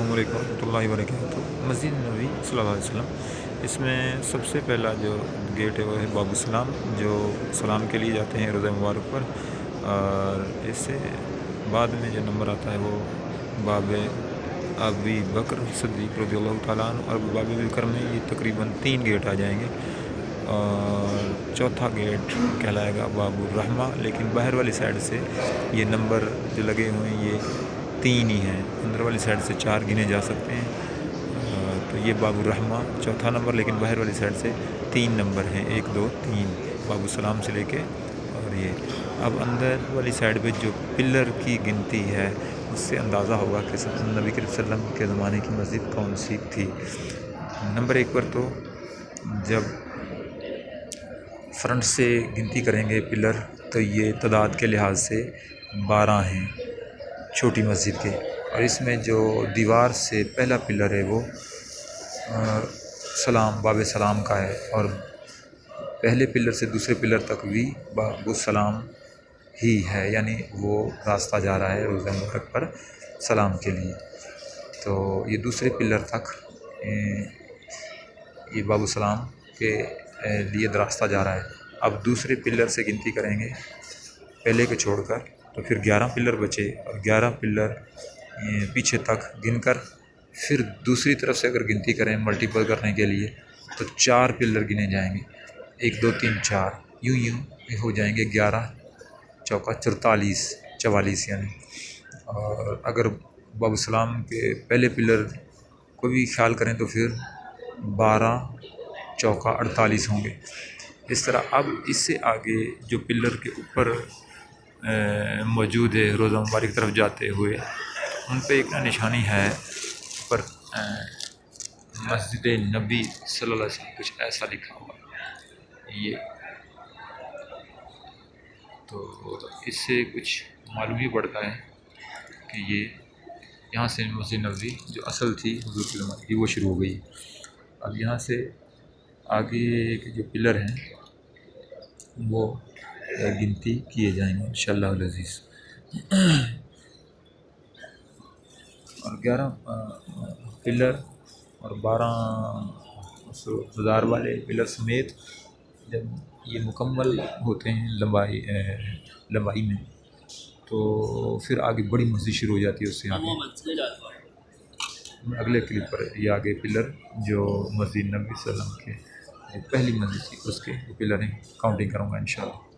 السلام علیکم ورحمۃ اللہ وبرکاتہ۔ مسجد نبوی صلی اللہ علیہ وسلم، اس میں سب سے پہلا جو گیٹ ہے وہ ہے باب السلام، جو سلام کے لیے جاتے ہیں روزہ مبارک پر، اور اس سے بعد میں جو نمبر آتا ہے وہ باب ابی بکر صدیق رضی اللہ تعالیٰ عنہ، اور باب بکر میں یہ تقریباً 3 گیٹ آ جائیں گے، اور چوتھا گیٹ کہلائے گا باب الرحمہ، لیکن باہر والی سائڈ سے یہ نمبر جو لگے ہوئے ہیں یہ 3 ہی ہیں، اندر والی سائڈ سے 4 گنے جا سکتے ہیں، تو یہ باب الرحمہ چوتھا نمبر، لیکن باہر والی سائڈ سے 3 نمبر ہیں، 1 2 3 باب السلام سے لے کے، اور یہ اب اندر والی سائڈ پہ جو پلر کی گنتی ہے اس سے اندازہ ہوگا کہ نبی کریم صلی اللہ علیہ وسلم کے زمانے کی مسجد کون سی تھی۔ نمبر 1 پر تو جب فرنٹ سے گنتی کریں گے پلر تو یہ تعداد کے لحاظ سے 12 ہیں چھوٹی مسجد کے، اور اس میں جو دیوار سے پہلا پلر ہے وہ سلام باب سلام کا ہے، اور پہلے پلر سے دوسرے پلر تک بھی باب السلام ہی ہے، یعنی وہ راستہ جا رہا ہے روزہ مبارک پر سلام کے لیے، تو یہ دوسرے پلر تک یہ باب السلام کے لیے راستہ جا رہا ہے۔ اب دوسرے پلر سے گنتی کریں گے پہلے کو چھوڑ کر، تو پھر 11 پلر بچے، اور 11 پلر پیچھے تک گن کر پھر دوسری طرف سے اگر گنتی کریں ملٹیپل کرنے کے لیے تو 4 پلر گنے جائیں گے، 1 2 3 4 یوں ہو جائیں گے، 11 چوکا 44 یعنی، اور اگر باب السلام کے پہلے پلر کو بھی خیال کریں تو پھر 12 چوکا 48 ہوں گے۔ اس طرح اب اس سے آگے جو پلر کے اوپر موجود ہے روزہ مبارک طرف جاتے ہوئے، ان پہ ایک نشانی ہے پر مسجد نبی صلی اللہ علیہ وسلم کچھ ایسا لکھا ہوا یہ، تو اس سے کچھ معلوم ہی پڑتا ہے کہ یہ یہاں سے مسجد نبوی جو اصل تھی حضور کے زمانے کی وہ شروع ہو گئی۔ اب یہاں سے آگے کے جو پلر ہیں وہ گنتی کیے جائیں گے انشاءاللہ العزیز، اور 11 پلر اور 12 ہزار والے پلر سمیت جب یہ مکمل ہوتے ہیں لمبائی میں، تو پھر آگے بڑی مسجد شروع ہو جاتی ہے۔ اس سے آگے اگلے کلپ پر یہ آگے پلر جو مسجد نبی صلی اللہ علیہ وسلم کے جو پہلی مسجد تھی اس کے پلر ہیں، کاؤنٹنگ کروں گا انشاءاللہ۔